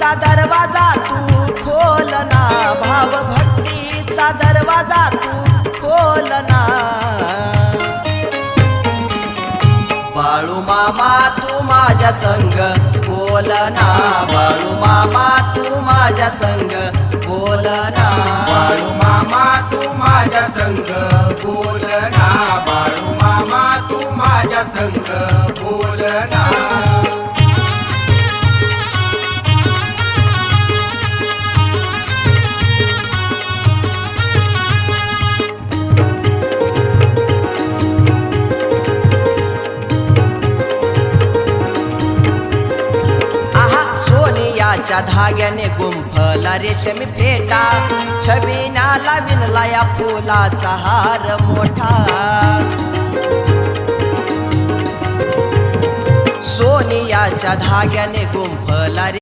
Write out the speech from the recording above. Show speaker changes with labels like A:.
A: भक्तीचा दरवाजा तू खोलना, भाव भक्तीचा दरवाजा तू खोलना। बाळू मामा तू माझ्या संग बोलना, बाळू मामा तू माझ्या संग बोलना,
B: बाळू मामा तू माझ्या संग बोलना, बाळू मामा तू माझ्या संग बोलना।
A: सोनियाच्या धाग्याने गुंफला रेशमी फेटा, छबिनाला विणला या फुलाचा हार मोठा। सोनियाच्या धाग्याने गुंफला